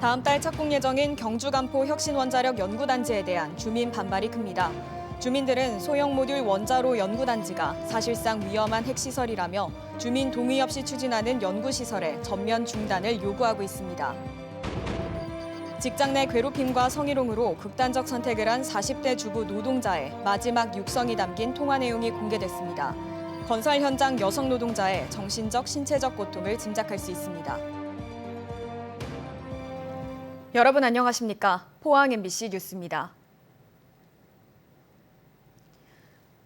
다음 달 착공 예정인 경주 간포 혁신원자력 연구단지에 대한 주민 반발이 큽니다. 주민들은 소형 모듈 원자로 연구단지가 사실상 위험한 핵시설이라며 주민 동의 없이 추진하는 연구시설의 전면 중단을 요구하고 있습니다. 직장 내 괴롭힘과 성희롱으로 극단적 선택을 한 40대 주부 노동자의 마지막 육성이 담긴 통화 내용이 공개됐습니다. 건설 현장 여성 노동자의 정신적, 신체적 고통을 짐작할 수 있습니다. 여러분 안녕하십니까? 포항 MBC 뉴스입니다.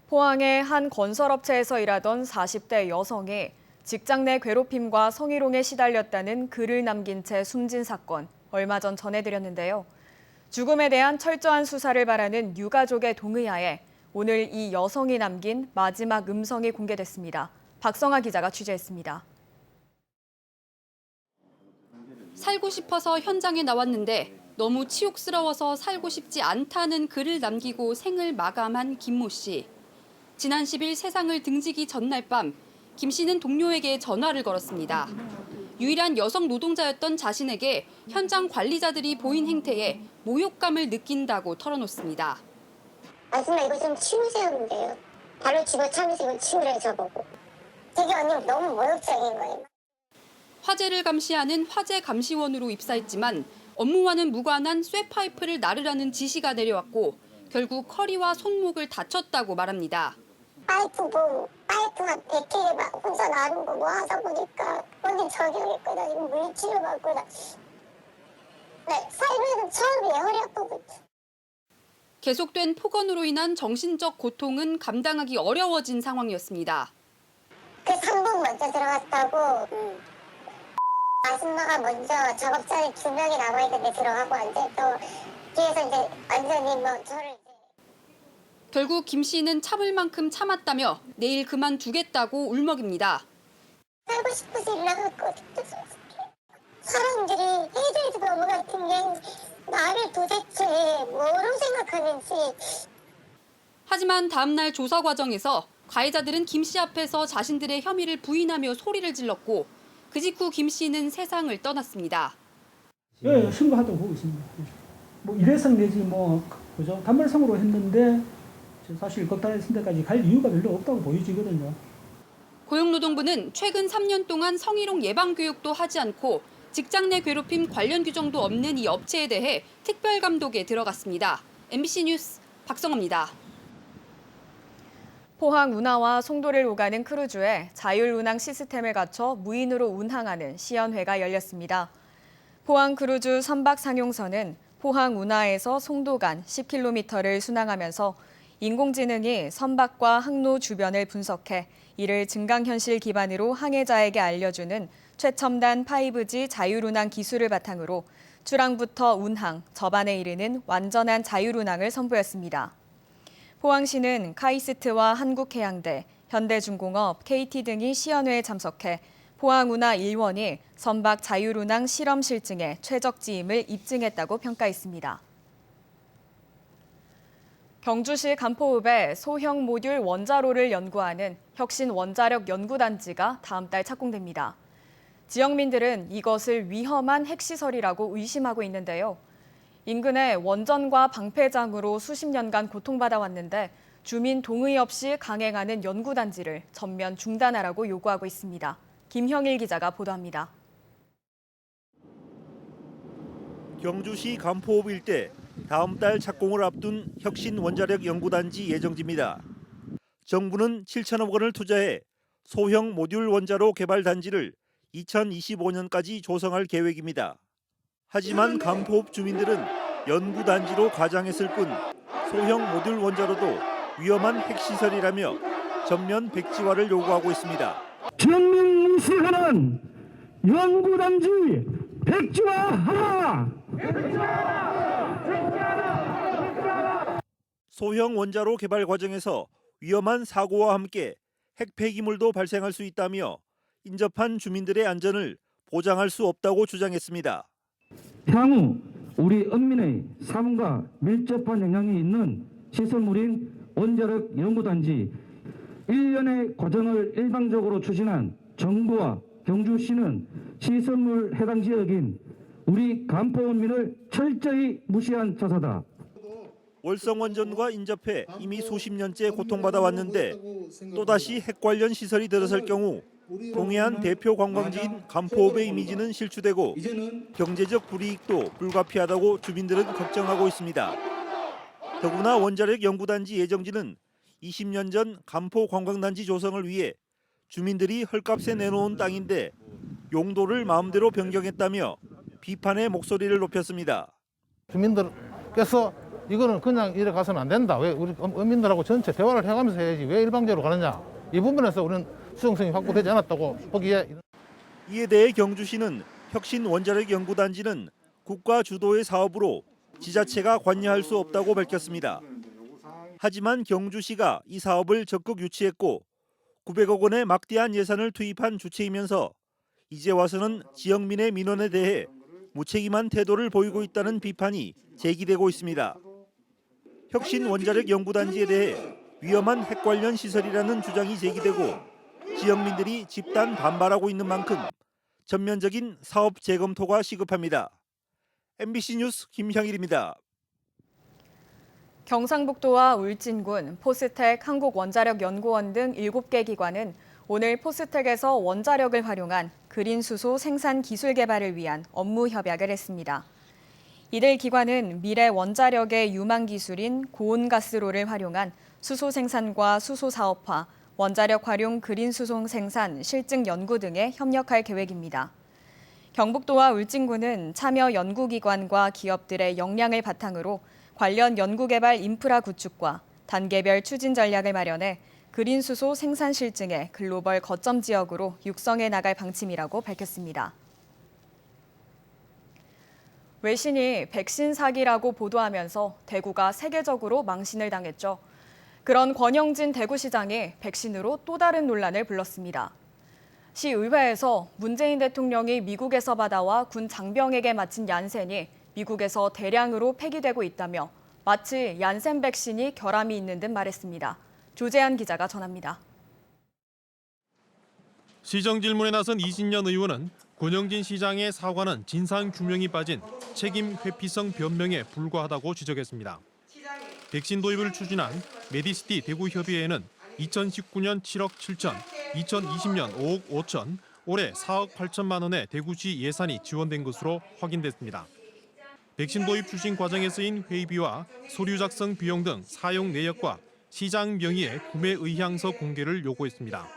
포항의 한 건설업체에서 일하던 40대 여성이 직장 내 괴롭힘과 성희롱에 시달렸다는 글을 남긴 채 숨진 사건, 얼마 전 전해드렸는데요. 죽음에 대한 철저한 수사를 바라는 유가족의 동의하에 오늘 이 여성이 남긴 마지막 음성이 공개됐습니다. 박성아 기자가 취재했습니다. 살고 싶어서 현장에 나왔는데 너무 치욕스러워서 살고 싶지 않다는 글을 남기고 생을 마감한 김모 씨. 지난 10일 세상을 등지기 전날 밤, 김 씨는 동료에게 전화를 걸었습니다. 유일한 여성 노동자였던 자신에게 현장 관리자들이 보인 행태에 모욕감을 느낀다고 털어놓습니다. 아줌마 이거 좀 치우세요 근데요. 발로 집어차면서 이거 치우래 저보고. 되게 언니 너무 모욕적인 거예요. 화재를 감시하는 화재 감시원으로 입사했지만 업무와는 무관한 쇠파이프를 나르라는 지시가 내려왔고 결국 허리와 손목을 다쳤다고 말합니다. 파이프가 100개를 막 혼자 나른 거 뭐 하다 보니까 언니 저기겠구나 지금 물리치료 받구나. 네, 살면서 처음이에요 허리 아프고. 계속된 폭언으로 인한 정신적 고통은 감당하기 어려워진 상황이었습니다. 그 3분 먼저 들어갔다고 아줌마가 먼저 작업자에 2명이 남아있는데 들어가고 앉아 또 뒤에서 이제 완전히 뭐 저를 결국 김 씨는 참을 만큼 참았다며 내일 그만두겠다고 울먹입니다. 살고 싶어서 일나갔거든요. 사람들이 해줘야 될 업무 같은 게 나를 도대체 뭐로 생각하는지. 하지만 다음 날 조사 과정에서 가해자들은 김 씨 앞에서 자신들의 혐의를 부인하며 소리를 질렀고 그 직후 김 씨는 세상을 떠났습니다. 예, 신고하다고 보고 있습니다. 뭐 일회성 내지 뭐 그죠 단발성으로 했는데 사실 극단의 데까지 갈 이유가 별로 없다고 보여지거든요. 고용노동부는 최근 3년 동안 성희롱 예방 교육도 하지 않고 직장 내 괴롭힘 관련 규정도 없는 이 업체에 대해 특별 감독에 들어갔습니다. MBC 뉴스 박성호입니다. 포항 운하와 송도를 오가는 크루즈에 자율 운항 시스템을 갖춰 무인으로 운항하는 시연회가 열렸습니다. 포항 크루즈 선박 상용선은 포항 운하에서 송도 간 10km를 순항하면서 인공지능이 선박과 항로 주변을 분석해 이를 증강현실 기반으로 항해자에게 알려주는 최첨단 5G 자율운항 기술을 바탕으로 출항부터 운항, 접안에 이르는 완전한 자율운항을 선보였습니다. 포항시는 카이스트와 한국해양대, 현대중공업, KT 등이 시연회에 참석해 포항운하 1원이 선박 자율운항 실험 실증의 최적지임을 입증했다고 평가했습니다. 경주시 간포읍에 소형 모듈 원자로를 연구하는 혁신 원자력 연구단지가 다음 달 착공됩니다. 지역민들은 이것을 위험한 핵시설이라고 의심하고 있는데요. 인근에 원전과 방패장으로 수십 년간 고통받아 왔는데 주민 동의 없이 강행하는 연구단지를 전면 중단하라고 요구하고 있습니다. 김형일 기자가 보도합니다. 경주시 간포읍 일대 다음 달 착공을 앞둔 혁신 원자력 연구단지 예정지입니다. 정부는 7천억 원을 투자해 소형 모듈 원자로 개발 단지를 2025년까지 조성할 계획입니다. 하지만 간포읍 주민들은 연구단지로 가장했을 뿐 소형 모듈 원자로도 위험한 핵시설이라며 전면 백지화를 요구하고 있습니다. 전면무시하는 연구단지 백지화하라! 소형 원자로 개발 과정에서 위험한 사고와 함께 핵 폐기물도 발생할 수 있다며 인접한 주민들의 안전을 보장할 수 없다고 주장했습니다. 향후 우리 인민의 삶과 밀접한 영향이 있는 시설물인 원자력 연구단지 1년의 과정을 일방적으로 추진한 정부와 경주시는 시설물 해당 지역인 우리 간포원민을 철저히 무시한 자사다. 월성 원전과 인접해 이미 수십 년째 고통받아 왔는데 또다시 핵 관련 시설이 들어설 경우 동해안 대표 관광지인 간포읍의 이미지는 실추되고 경제적 불이익도 불가피하다고 주민들은 걱정하고 있습니다. 더구나 원자력 연구단지 예정지는 20년 전 간포 관광단지 조성을 위해 주민들이 헐값에 내놓은 땅인데 용도를 마음대로 변경했다며 비판의 목소리를 높였습니다. 주민들께서 이거는 그냥 이래 가서는 안 된다. 왜 우리 어민들하고 전체 대화를 해가면서 해야지 왜 일방적으로 가느냐. 이 부분에서 우리는 수용성이 확보되지 않았다고 보기에. 이에 대해 경주시는 혁신 원자력 연구단지는 국가 주도의 사업으로 지자체가 관여할 수 없다고 밝혔습니다. 하지만 경주시가 이 사업을 적극 유치했고 900억 원의 막대한 예산을 투입한 주체이면서 이제 와서는 지역민의 민원에 대해 무책임한 태도를 보이고 있다는 비판이 제기되고 있습니다. 혁신 원자력 연구단지에 대해 위험한 핵 관련 시설이라는 주장이 제기되고 지역민들이 집단 반발하고 있는 만큼 전면적인 사업 재검토가 시급합니다. MBC 뉴스 김향일입니다. 경상북도와 울진군, 포스텍, 한국원자력연구원 등 7개 기관은 오늘 포스텍에서 원자력을 활용한 그린 수소 생산 기술 개발을 위한 업무 협약을 했습니다. 이들 기관은 미래 원자력의 유망 기술인 고온가스로를 활용한 수소 생산과 수소 사업화, 원자력 활용 그린 수소 생산 실증 연구 등에 협력할 계획입니다. 경북도와 울진군은 참여 연구기관과 기업들의 역량을 바탕으로 관련 연구개발 인프라 구축과 단계별 추진 전략을 마련해 그린 수소 생산 실증의 글로벌 거점 지역으로 육성해 나갈 방침이라고 밝혔습니다. 외신이 백신 사기라고 보도하면서 대구가 세계적으로 망신을 당했죠. 그런 권영진 대구시장이 백신으로 또 다른 논란을 불렀습니다. 시의회에서 문재인 대통령이 미국에서 받아와 군 장병에게 맞힌 얀센이 미국에서 대량으로 폐기되고 있다며 마치 얀센 백신이 결함이 있는 듯 말했습니다. 조재한 기자가 전합니다. 시정 질문에 나선 이신년 의원은 권영진 시장의 사과는 진상 규명이 빠진 책임 회피성 변명에 불과하다고 지적했습니다. 백신 도입을 추진한 메디시티 대구협의회는 2019년 7억 7천, 2020년 5억 5천, 올해 4억 8천만 원의 대구시 예산이 지원된 것으로 확인됐습니다. 백신 도입 추진 과정에 쓰인 회의비와 서류 작성 비용 등 사용 내역과 시장 명의의 구매 의향서 공개를 요구했습니다.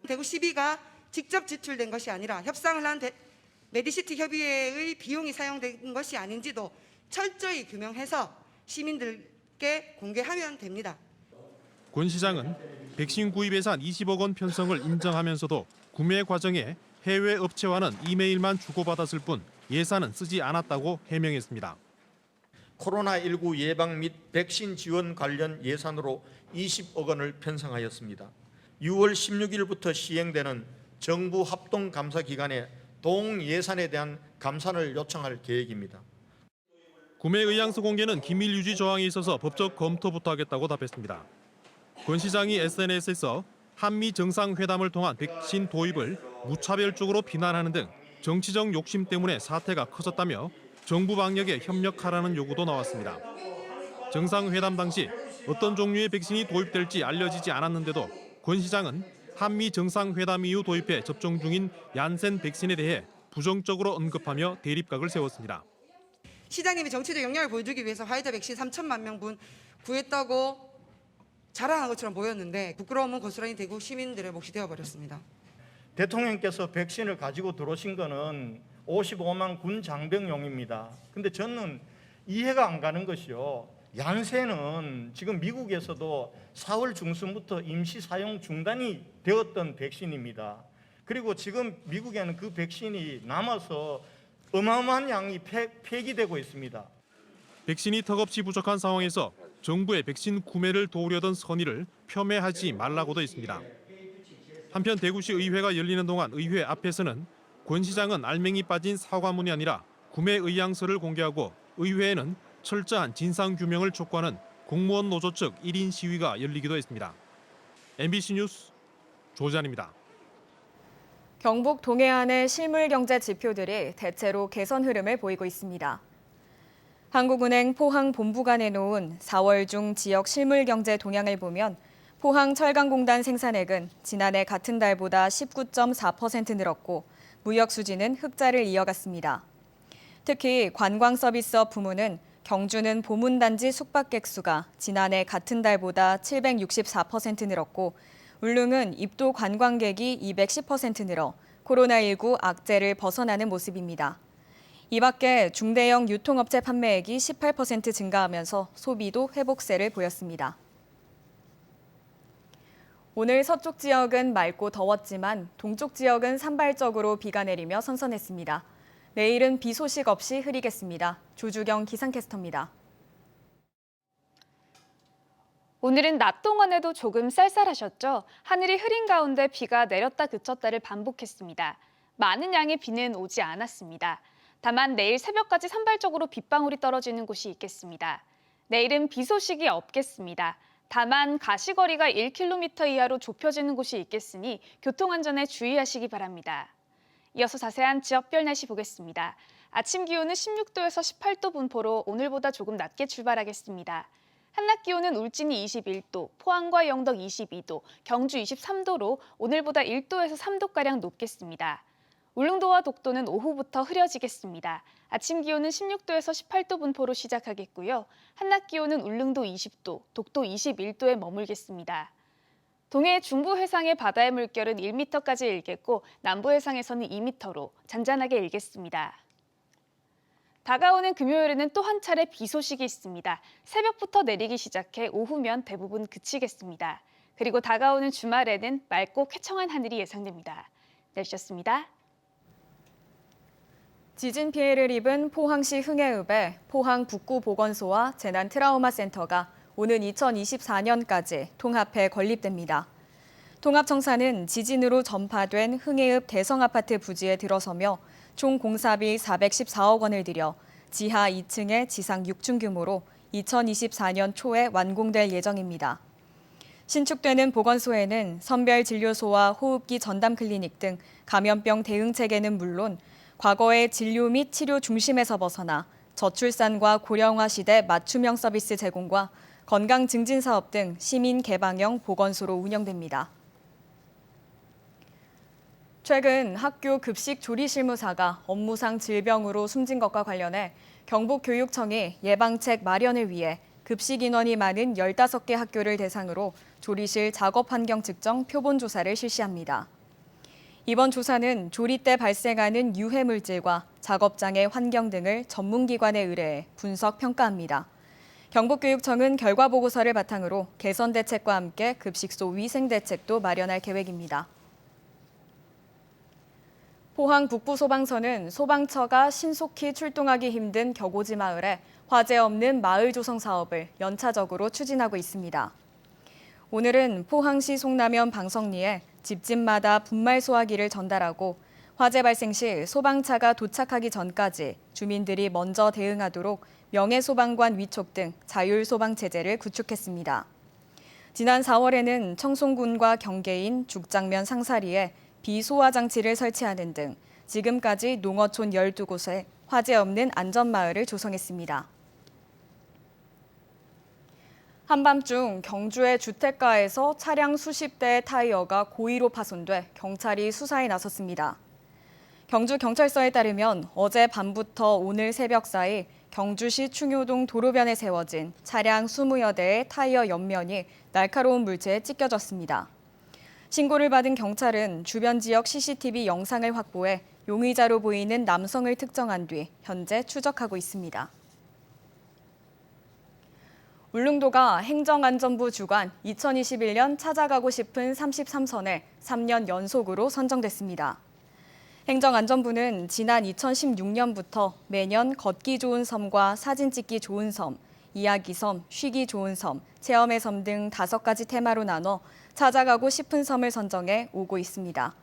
대구시비가 직접 지출된 것이 아니라 협상을 한 메디시티 협의회의 비용이 사용된 것이 아닌지도 철저히 규명해서 시민들께 공개하면 됩니다. 권 시장은 백신 구입 예산 20억 원 편성을 인정하면서도 구매 과정에 해외 업체와는 이메일만 주고받았을 뿐 예산은 쓰지 않았다고 해명했습니다. 코로나19 예방 및 백신 지원 관련 예산으로 20억 원을 편성하였습니다. 6월 16일부터 시행되는 정부 합동감사 기간에 동 예산에 대한 감산을 요청할 계획입니다. 구매 의향서 공개는 기밀 유지 조항이 있어서 법적 검토부터 하겠다고 답했습니다. 권 시장이 SNS에서 한미 정상회담을 통한 백신 도입을 무차별적으로 비난하는 등 정치적 욕심 때문에 사태가 커졌다며 정부 방역에 협력하라는 요구도 나왔습니다. 정상회담 당시 어떤 종류의 백신이 도입될지 알려지지 않았는데도 권 시장은 한미 정상회담 이후 도입해 접종 중인 얀센 백신에 대해 부정적으로 언급하며 대립각을 세웠습니다. 시장님이 정치적 역량을 보여주기 위해서 화이자 백신 3천만 명분 구했다고 자랑한 것처럼 보였는데 부끄러움은 고스란히 대구 시민들의 몫이 되어버렸습니다. 대통령께서 백신을 가지고 들어오신 거는 55만 군 장병용입니다. 근데 저는 이해가 안 가는 것이요. 얀센은 지금 미국에서도 4월 중순부터 임시 사용 중단이 되었던 백신입니다. 그리고 지금 미국에는 그 백신이 남아서 어마어마한 양이 폐기되고 있습니다. 백신이 턱없이 부족한 상황에서 정부의 백신 구매를 도우려던 선의를 폄훼하지 말라고도 했습니다. 한편 대구시 의회가 열리는 동안 의회 앞에서는 권 시장은 알맹이 빠진 사과문이 아니라 구매 의향서를 공개하고 의회에는 철저한 진상 규명을 촉구하는 공무원 노조 측 1인 시위가 열리기도 했습니다. MBC 뉴스 조재한입니다. 경북 동해안의 실물 경제 지표들이 대체로 개선 흐름을 보이고 있습니다. 한국은행 포항 본부가 내놓은 4월 중 지역 실물 경제 동향을 보면 포항 철강공단 생산액은 지난해 같은 달보다 19.4% 늘었고 무역 수지는 흑자를 이어갔습니다. 특히 관광 서비스업 부문은 경주는 보문단지 숙박객 수가 지난해 같은 달보다 764% 늘었고 울릉은 입도 관광객이 210% 늘어 코로나19 악재를 벗어나는 모습입니다. 이 밖에 중대형 유통업체 판매액이 18% 증가하면서 소비도 회복세를 보였습니다. 오늘 서쪽 지역은 맑고 더웠지만 동쪽 지역은 산발적으로 비가 내리며 선선했습니다. 내일은 비 소식 없이 흐리겠습니다. 조주경 기상캐스터입니다. 오늘은 낮 동안에도 조금 쌀쌀하셨죠? 하늘이 흐린 가운데 비가 내렸다 그쳤다를 반복했습니다. 많은 양의 비는 오지 않았습니다. 다만 내일 새벽까지 산발적으로 빗방울이 떨어지는 곳이 있겠습니다. 내일은 비 소식이 없겠습니다. 다만 가시거리가 1km 이하로 좁혀지는 곳이 있겠으니 교통안전에 주의하시기 바랍니다. 이어서 자세한 지역별 날씨 보겠습니다. 아침 기온은 16도에서 18도 분포로 오늘보다 조금 낮게 출발하겠습니다. 한낮 기온은 울진이 21도, 포항과 영덕 22도, 경주 23도로 오늘보다 1도에서 3도가량 높겠습니다. 울릉도와 독도는 오후부터 흐려지겠습니다. 아침 기온은 16도에서 18도 분포로 시작하겠고요. 한낮 기온은 울릉도 20도, 독도 21도에 머물겠습니다. 동해 중부 해상의 바다의 물결은 1m까지 일겠고 남부 해상에서는 2m로 잔잔하게 일겠습니다. 다가오는 금요일에는 또 한 차례 비 소식이 있습니다. 새벽부터 내리기 시작해 오후면 대부분 그치겠습니다. 그리고 다가오는 주말에는 맑고 쾌청한 하늘이 예상됩니다. 날씨였습니다. 지진 피해를 입은 포항시 흥해읍의 포항 북구보건소와 재난트라우마센터가 오는 2024년까지 통합해 건립됩니다. 통합청사는 지진으로 전파된 흥해읍 대성아파트 부지에 들어서며 총 공사비 414억 원을 들여 지하 2층에 지상 6층 규모로 2024년 초에 완공될 예정입니다. 신축되는 보건소에는 선별진료소와 호흡기 전담 클리닉 등 감염병 대응 체계는 물론 과거의 진료 및 치료 중심에서 벗어나 저출산과 고령화 시대 맞춤형 서비스 제공과 건강 증진 사업 등 시민 개방형 보건소로 운영됩니다. 최근 학교 급식 조리 실무사가 업무상 질병으로 숨진 것과 관련해 경북교육청이 예방책 마련을 위해 급식 인원이 많은 15개 학교를 대상으로 조리실 작업 환경 측정 표본 조사를 실시합니다. 이번 조사는 조리 때 발생하는 유해 물질과 작업장의 환경 등을 전문기관에 의뢰해 분석 평가합니다. 경북교육청은 결과 보고서를 바탕으로 개선 대책과 함께 급식소 위생 대책도 마련할 계획입니다. 포항 북부소방서는 소방처가 신속히 출동하기 힘든 격오지 마을에 화재 없는 마을 조성 사업을 연차적으로 추진하고 있습니다. 오늘은 포항시 송남면 방석리에 집집마다 분말 소화기를 전달하고 화재 발생 시 소방차가 도착하기 전까지 주민들이 먼저 대응하도록 명예소방관 위촉 등 자율소방체제를 구축했습니다. 지난 4월에는 청송군과 경계인 죽장면 상사리에 비소화 장치를 설치하는 등 지금까지 농어촌 12곳에 화재 없는 안전마을을 조성했습니다. 한밤중 경주의 주택가에서 차량 수십 대의 타이어가 고의로 파손돼 경찰이 수사에 나섰습니다. 경주경찰서에 따르면 어제 밤부터 오늘 새벽 사이 경주시 충효동 도로변에 세워진 차량 20여 대의 타이어 옆면이 날카로운 물체에 찢겨졌습니다. 신고를 받은 경찰은 주변 지역 CCTV 영상을 확보해 용의자로 보이는 남성을 특정한 뒤 현재 추적하고 있습니다. 울릉도가 행정안전부 주관 2021년 찾아가고 싶은 33선에 3년 연속으로 선정됐습니다. 행정안전부는 지난 2016년부터 매년 걷기 좋은 섬과 사진 찍기 좋은 섬, 이야기 섬, 쉬기 좋은 섬, 체험의 섬 등 5가지 테마로 나눠 찾아가고 싶은 섬을 선정해 오고 있습니다.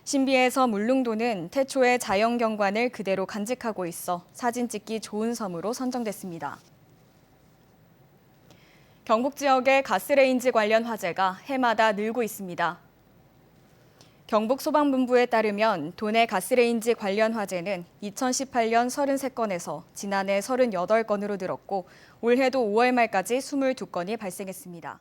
신비의 섬 울릉도는 태초의 자연경관을 그대로 간직하고 있어 사진 찍기 좋은 섬으로 선정됐습니다. 경북 지역의 가스레인지 관련 화재가 해마다 늘고 있습니다. 경북소방본부에 따르면 도내 가스레인지 관련 화재는 2018년 33건에서 지난해 38건으로 늘었고 올해도 5월 말까지 22건이 발생했습니다.